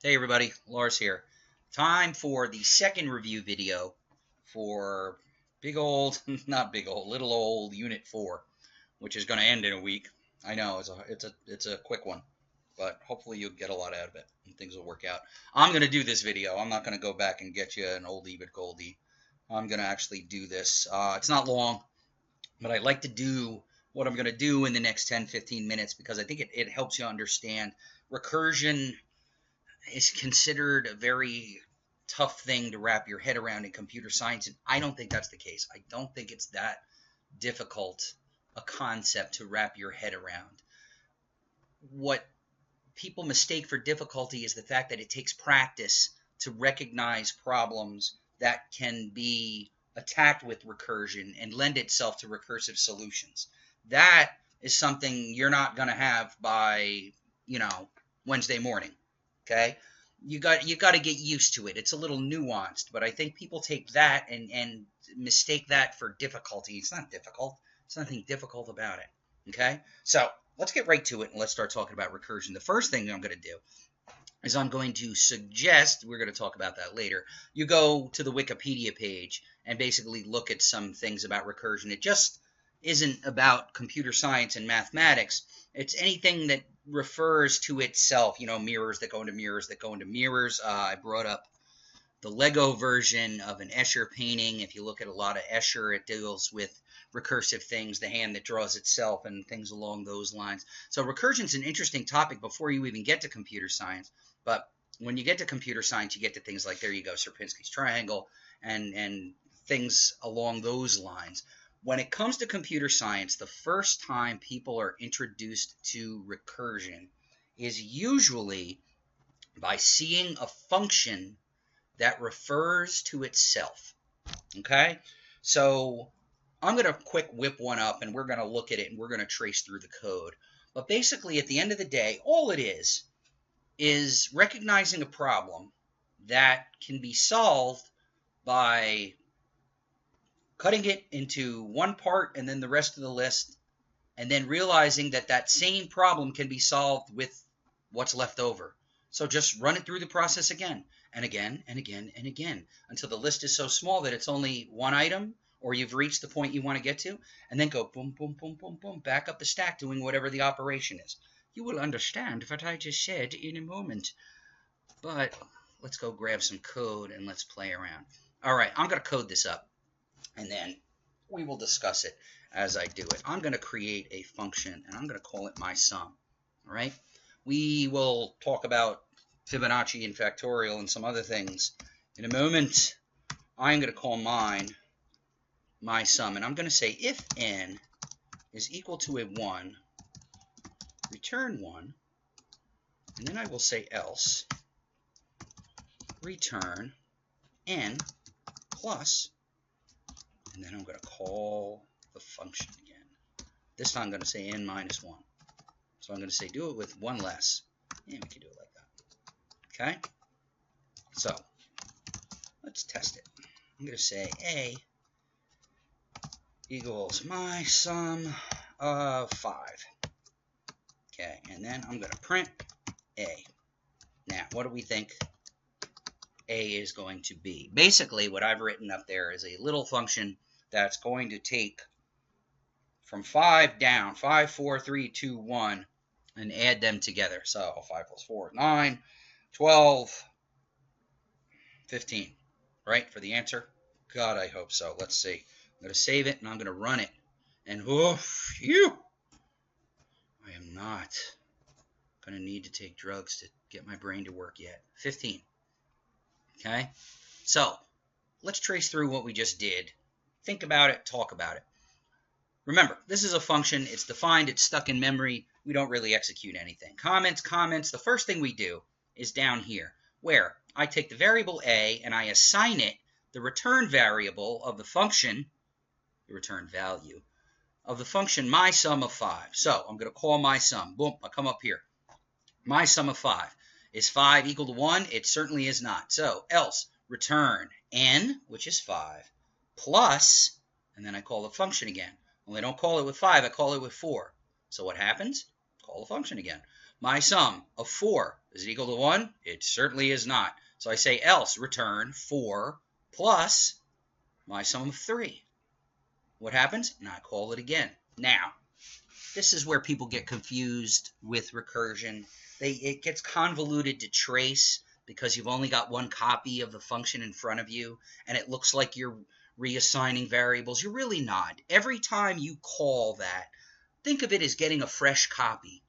Hey everybody, Lars here. Time for the second review video for big old, not big old, little old Unit 4, which is going to end in a week. I know it's a quick one, but hopefully you'll get a lot out of it and things will work out. I'm going to do this video. I'm not going to go back and get you an oldie but goldie. I'm going to actually do this. It's not long, but I like to do what I'm going to do in the next 10-15 minutes because I think it helps you understand recursion is considered a very tough thing to wrap your head around in computer science, and I don't think that's the case. I don't think it's that difficult a concept to wrap your head around. What people mistake for difficulty is the fact that it takes practice to recognize problems that can be attacked with recursion and lend itself to recursive solutions. That is something you're not going to have by, Wednesday morning. Okay, you got to get used to it. It's a little nuanced, but I think people take that and mistake that for difficulty. It's not difficult. There's nothing difficult about it. Okay, so let's get right to it and let's start talking about recursion. The first thing I'm going to do is I'm going to suggest, we're going to talk about that later, you go to the Wikipedia page and basically look at some things about recursion. It just isn't about computer science and mathematics. It's anything that refers to itself, mirrors that go into mirrors that go into mirrors. I brought up the Lego version of an Escher painting. If you look at a lot of Escher, it deals with recursive things, the hand that draws itself and things along those lines. So recursion is an interesting topic before you even get to computer science. But when you get to computer science, you get to things like, there you go, Sierpinski's triangle and things along those lines. When it comes to computer science, the first time people are introduced to recursion is usually by seeing a function that refers to itself. Okay? So I'm going to quick whip one up and we're going to look at it and we're going to trace through the code. But basically, at the end of the day, all it is recognizing a problem that can be solved by cutting it into one part and then the rest of the list, and then realizing that that same problem can be solved with what's left over. So just run it through the process again and again and again and again until the list is so small that it's only one item or you've reached the point you want to get to, and then go boom, boom, boom, boom, boom, back up the stack doing whatever the operation is. You will understand what I just said in a moment. But let's go grab some code and let's play around. All right, I'm going to code this up, and then we will discuss it as I do it. I'm going to create a function, and I'm going to call it my sum. All right? We will talk about Fibonacci and factorial and some other things in a moment. I'm going to call mine my sum, and I'm going to say if n is equal to a 1, return 1, and then I will say else return n plus, and then I'm going to call the function again. This time I'm going to say n minus 1. So I'm going to say do it with 1 less. And we can do it like that. Okay? So let's test it. I'm going to say a equals my sum of 5. Okay, and then I'm going to print a. Now, what do we think a is going to be? Basically, what I've written up there is a little function that's going to take from 5 down, 5, 4, 3, 2, 1, and add them together. So 5 plus 4 is 9, 12, 15, right, for the answer? God, I hope so. Let's see. I'm going to save it, and I'm going to run it. And, oh, phew! I am not going to need to take drugs to get my brain to work yet. 15. Okay? So, let's trace through what we just did. Think about it, talk about it. Remember, this is a function. It's defined. It's stuck in memory. We don't really execute anything. Comments. The first thing we do is down here, where I take the variable a and I assign it the return variable of the function, the return value, of the function my sum of 5. So I'm going to call my sum. Boom, I come up here. My sum of 5. Is 5 equal to 1? It certainly is not. So else return n, which is 5, plus, and then I call the function again. Only I don't call it with 5, I call it with 4. So what happens? Call the function again. My sum of 4, is it equal to 1? It certainly is not. So I say else return 4 plus my sum of 3. What happens? And I call it again. Now, this is where people get confused with recursion. It gets convoluted to trace because you've only got one copy of the function in front of you, and it looks like you're reassigning variables. You're really not. Every time you call that, think of it as getting a fresh copy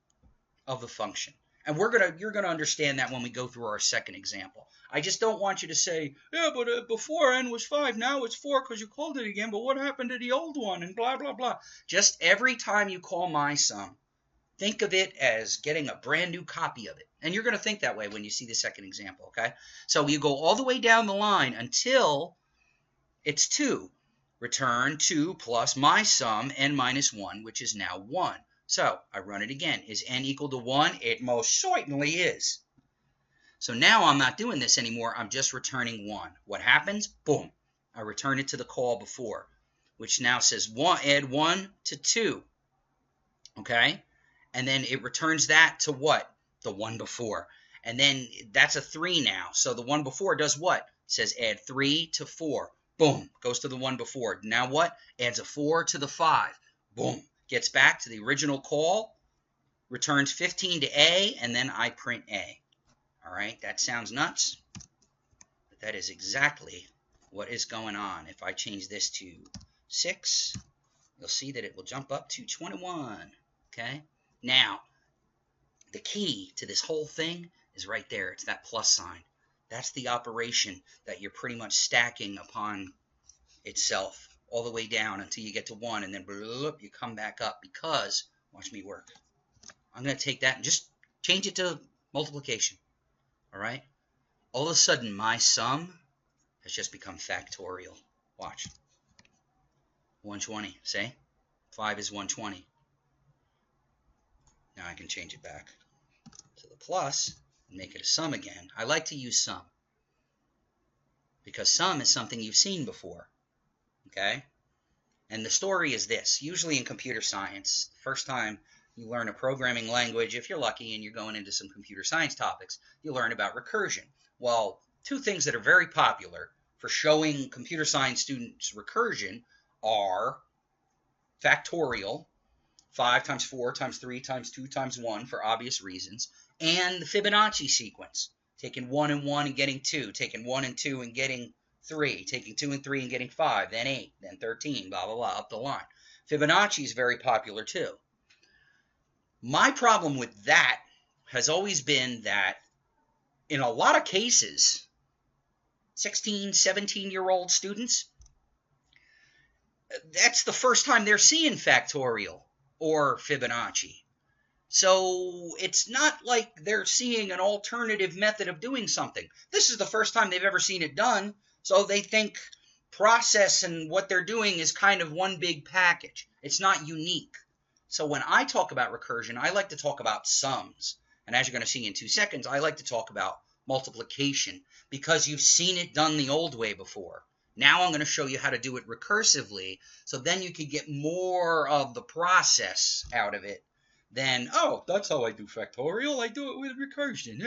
of the function. And you're gonna understand that when we go through our second example. I just don't want you to say, yeah, but before n was 5, now it's 4 because you called it again, but what happened to the old one, and blah, blah, blah. Just every time you call my sum, think of it as getting a brand new copy of it. And you're going to think that way when you see the second example, okay? So you go all the way down the line until it's 2. Return 2 plus my sum, n minus 1, which is now 1. So I run it again. Is n equal to 1? It most certainly is. So now I'm not doing this anymore. I'm just returning 1. What happens? Boom. I return it to the call before, which now says add 1 to 2. Okay? And then it returns that to what? The one before. And then that's a 3 now. So the one before does what? It says add 3 to 4. Boom. Goes to the one before. Now what? Adds a 4 to the 5. Boom. Gets back to the original call. Returns 15 to A. And then I print A. All right. That sounds nuts. But that is exactly what is going on. If I change this to 6, you'll see that it will jump up to 21. Okay. Now, the key to this whole thing is right there. It's that plus sign. That's the operation that you're pretty much stacking upon itself all the way down until you get to 1, and then bloop, you come back up because, watch me work. I'm going to take that and just change it to multiplication. All right? All of a sudden, my sum has just become factorial. Watch. 120, see? 5 is 120. Now I can change it back to the plus and make it a sum again. I like to use sum because sum is something you've seen before. Okay? And the story is this. Usually in computer science, first time you learn a programming language, if you're lucky and you're going into some computer science topics, you learn about recursion. Well, two things that are very popular for showing computer science students recursion are factorial, 5 times 4 times 3 times 2 times 1 for obvious reasons, and the Fibonacci sequence, taking 1 and 1 and getting 2, taking 1 and 2 and getting 3, taking 2 and 3 and getting 5, then 8, then 13, blah, blah, blah, up the line. Fibonacci is very popular too. My problem with that has always been that in a lot of cases, 16, 17-year-old students, that's the first time they're seeing factorial or Fibonacci. So it's not like they're seeing an alternative method of doing something. This is the first time they've ever seen it done, so they think process and what they're doing is kind of one big package. It's not unique. So when I talk about recursion, I like to talk about sums. And as you're going to see in 2 seconds, I like to talk about multiplication because you've seen it done the old way before. Now I'm going to show you how to do it recursively, so then you can get more of the process out of it than, oh, that's how I do factorial. I do it with recursion.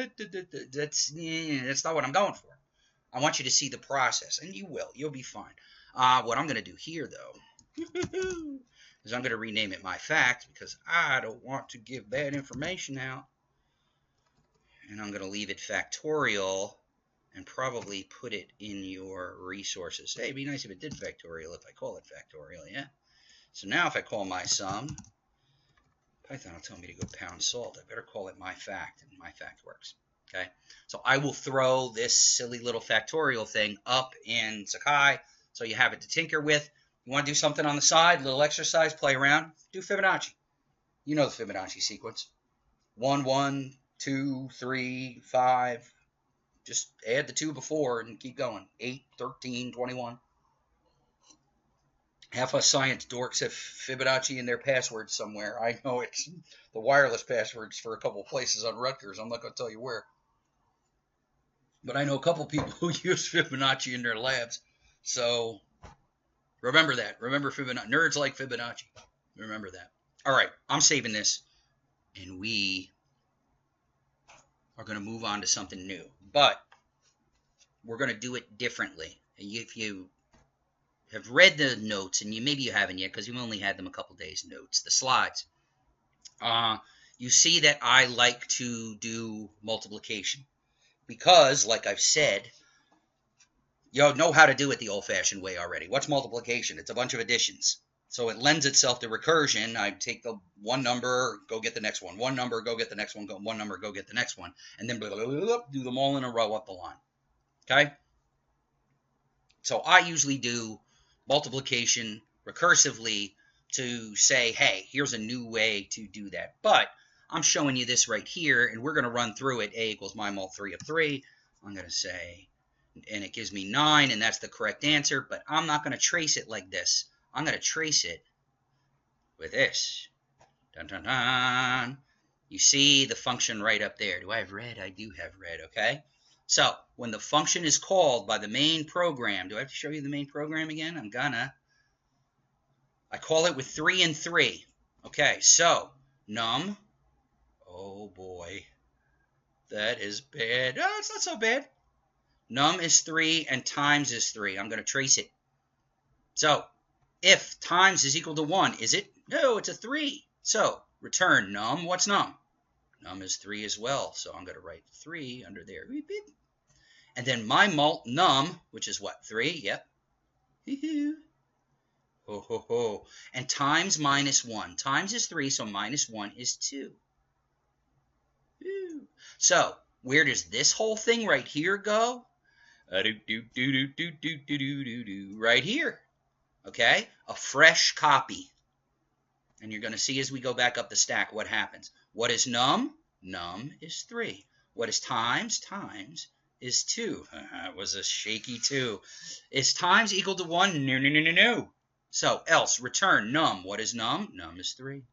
That's not what I'm going for. I want you to see the process, and you will. You'll be fine. What I'm going to do here, though, is I'm going to rename it my fact because I don't want to give bad information out. And I'm going to leave it factorial and probably put it in your resources. Hey, it'd be nice if it did factorial if I call it factorial, yeah? So now if I call my sum, Python will tell me to go pound salt. I better call it my fact, and my fact works, okay? So I will throw this silly little factorial thing up in Sakai so you have it to tinker with. You want to do something on the side, a little exercise, play around, do Fibonacci. You know the Fibonacci sequence. 1, 1, 2, 3, 5. Just add the 2 before and keep going. 8, 13, 21. Half us science dorks have Fibonacci in their passwords somewhere. I know it's the wireless passwords for a couple places on Rutgers. I'm not going to tell you where. But I know a couple people who use Fibonacci in their labs. So remember that. Remember Fibonacci. Nerds like Fibonacci. Remember that. All right. I'm saving this. And we are going to move on to something new. But we're going to do it differently. If you have read the notes, and maybe you haven't yet because you've only had them a couple days, notes, the slides, you see that I like to do multiplication because, like I've said, you know how to do it the old-fashioned way already. What's multiplication? It's a bunch of additions. So it lends itself to recursion. I take the one number, go get the next one. One number, go get the next one. One number, go get the next one. And then blah, blah, blah, blah, do them all in a row up the line. Okay? So I usually do multiplication recursively to say, hey, here's a new way to do that. But I'm showing you this right here, and we're going to run through it. A equals my mul 3 of 3. I'm going to say, and it gives me 9, and that's the correct answer. But I'm not going to trace it like this. I'm going to trace it with this. Dun, dun, dun. You see the function right up there. Do I have red? I do have red, okay? So when the function is called by the main program, do I have to show you the main program again? I'm gonna. I call it with 3 and 3. Okay, so num. Oh boy, that is bad. Oh, it's not so bad. Num is 3 and times is 3. I'm going to trace it. So if times is equal to 1, is it? No, it's a 3. So return num. What's num? Num is 3 as well. So I'm going to write 3 under there. Beep, beep. And then my mult num, which is what? 3? Yep. Ho, ho, ho. And times minus 1. Times is 3, so minus 1 is 2. So where does this whole thing right here go? Right here. Okay? A fresh copy. And you're going to see as we go back up the stack what happens. What is num? Num is 3. What is times? Times is 2. It was a shaky 2. Is times equal to 1? No, no, no, no, no. So else return num. What is num? Num is 3.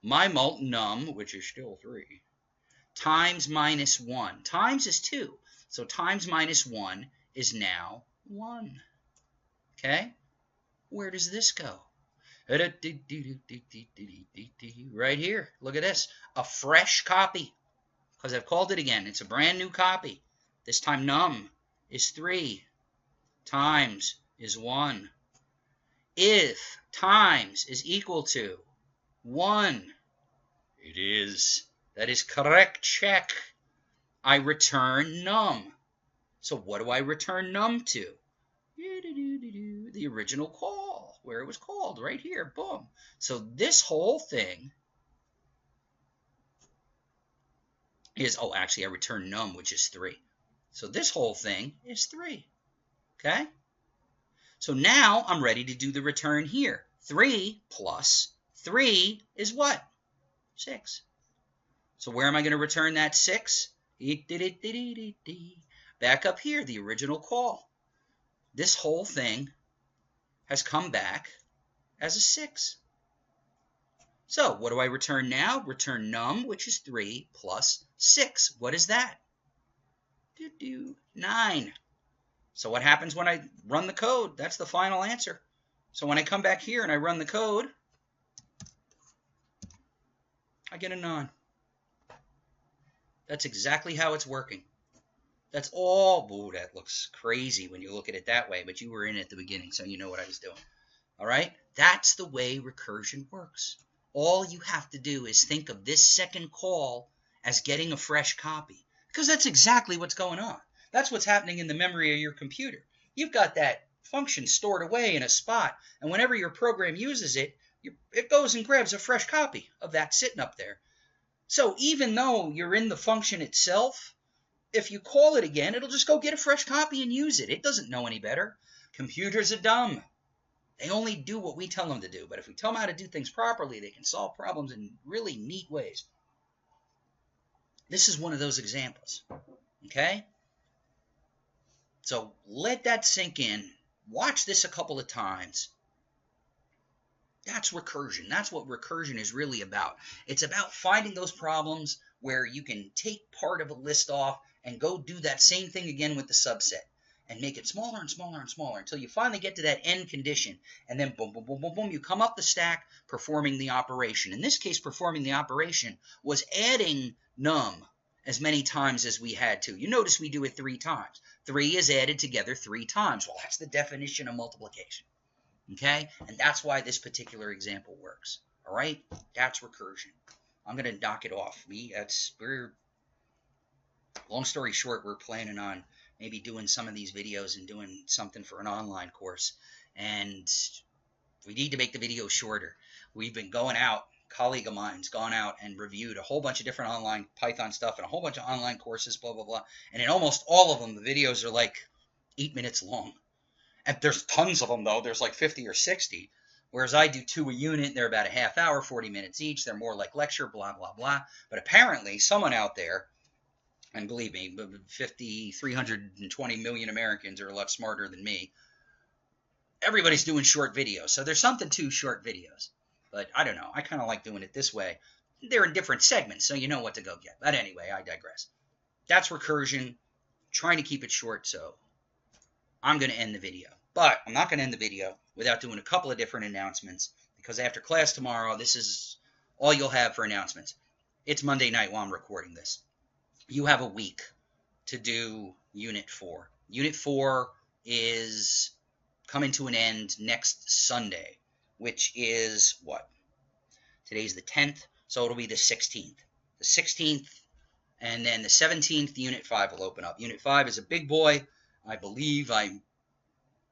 My mult num, which is still 3, times minus 1. Times is 2. So times minus 1 is now 1. Okay? Where does this go? Right here. Look at this. A fresh copy. Because I've called it again. It's a brand new copy. This time num is 3. Times is 1. If times is equal to 1, it is. That is correct. Check. I return num. So what do I return num to? The original call, where it was called, right here. Boom. So this whole thing is, oh, actually, I return num, which is 3. So this whole thing is 3. Okay? So now I'm ready to do the return here. 3 plus 3 is what? 6. So where am I going to return that 6? Back up here, the original call. This whole thing has come back as a 6. So what do I return now? Return num, which is 3, plus 6. What is that? 9. So what happens when I run the code? That's the final answer. So when I come back here and I run the code, I get a 9. That's exactly how it's working. That's all. Oh, that looks crazy when you look at it that way, but you were in at the beginning, so you know what I was doing. All right? That's the way recursion works. All you have to do is think of this second call as getting a fresh copy, because that's exactly what's going on. That's what's happening in the memory of your computer. You've got that function stored away in a spot, and whenever your program uses it, it goes and grabs a fresh copy of that sitting up there. So even though you're in the function itself, if you call it again, it'll just go get a fresh copy and use it. It doesn't know any better. Computers are dumb. They only do what we tell them to do. But if we tell them how to do things properly, they can solve problems in really neat ways. This is one of those examples. Okay? So let that sink in. Watch this a couple of times. That's recursion. That's what recursion is really about. It's about finding those problems where you can take part of a list off and go do that same thing again with the subset. and make it smaller and smaller and smaller until you finally get to that end condition. And then boom, boom, boom, boom, boom, you come up the stack performing the operation. In this case, performing the operation was adding num as many times as we had to. You notice we do it 3 times. 3 is added together 3 times. Well, that's the definition of multiplication. Okay? And that's why this particular example works. All right? That's recursion. I'm going to knock it off. Long story short, we're planning on maybe doing some of these videos and doing something for an online course. And we need to make the video shorter. We've been going out, a colleague of mine's gone out and reviewed a whole bunch of different online Python stuff and a whole bunch of online courses, blah, blah, blah. And in almost all of them, the videos are like 8 minutes long. And there's tons of them, though. There's like 50 or 60. Whereas I do 2 a unit. They're about a half hour, 40 minutes each. They're more like lecture, blah, blah, blah. But apparently someone out there, and believe me, 320 million Americans are a lot smarter than me. Everybody's doing short videos. So there's something to short videos. But I don't know. I kind of like doing it this way. They're in different segments, so you know what to go get. But anyway, I digress. That's recursion. Trying to keep it short, so I'm going to end the video. But I'm not going to end the video without doing a couple of different announcements, because after class tomorrow, this is all you'll have for announcements. It's Monday night while I'm recording this. You have a week to do Unit 4. Unit 4 is coming to an end next Sunday, which is what? Today's the 10th, so it'll be the 16th. The 16th, and then the 17th, Unit 5 will open up. Unit 5 is a big boy. I believe I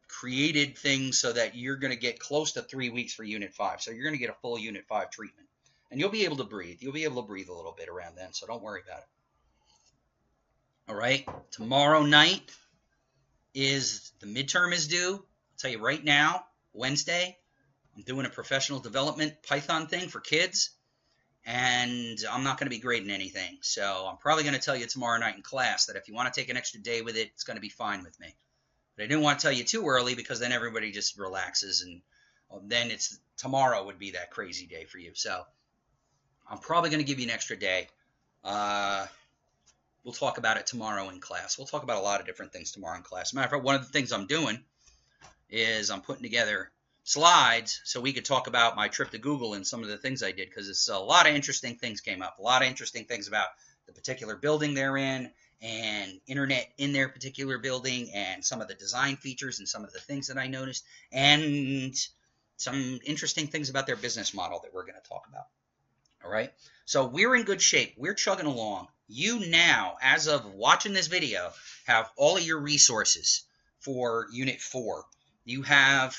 created things so that you're going to get close to 3 weeks for Unit 5. So you're going to get a full Unit 5 treatment. And you'll be able to breathe. You'll be able to breathe a little bit around then, so don't worry about it. All right, tomorrow night is the midterm is due. I'll tell you right now, Wednesday, I'm doing a professional development Python thing for kids, and I'm not going to be grading anything. So I'm probably going to tell you tomorrow night in class that if you want to take an extra day with it, it's going to be fine with me. But I didn't want to tell you too early because then everybody just relaxes, and then tomorrow would be that crazy day for you. So I'm probably going to give you an extra day. We'll talk about it tomorrow in class. We'll talk about a lot of different things tomorrow in class. Matter of fact, one of the things I'm doing is I'm putting together slides so we could talk about my trip to Google and some of the things I did, because it's a lot of interesting things came up. A lot of interesting things about the particular building they're in and internet in their particular building and some of the design features and some of the things that I noticed and some interesting things about their business model that we're going to talk about. All right, so we're in good shape. We're chugging along. You now, as of watching this video, have all of your resources for Unit 4. You have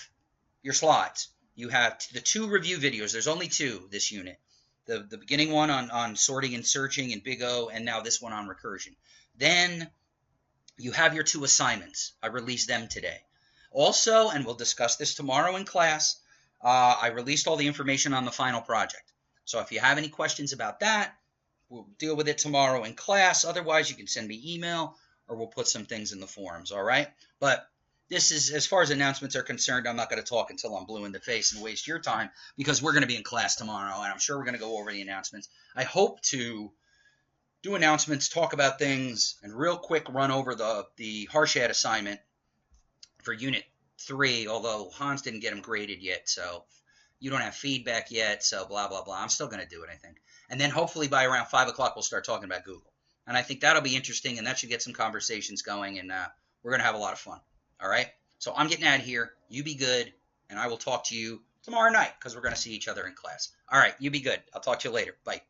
your slides. You have the 2 review videos. There's only 2 this unit. The beginning one on sorting and searching and Big O, and now this one on recursion. Then you have your 2 assignments. I released them today. Also, and we'll discuss this tomorrow in class, I released all the information on the final project. So if you have any questions about that, we'll deal with it tomorrow in class. Otherwise, you can send me email or we'll put some things in the forums, all right? But this is, as far as announcements are concerned, I'm not going to talk until I'm blue in the face and waste your time because we're going to be in class tomorrow, and I'm sure we're going to go over the announcements. I hope to do announcements, talk about things, and real quick run over the Harshad assignment for Unit 3, although Hans didn't get them graded yet, so you don't have feedback yet, so blah, blah, blah. I'm still going to do it, I think. And then hopefully by around 5 o'clock, we'll start talking about Google. And I think that'll be interesting, and that should get some conversations going, and we're going to have a lot of fun. All right? So I'm getting out of here. You be good, and I will talk to you tomorrow night because we're going to see each other in class. All right, you be good. I'll talk to you later. Bye.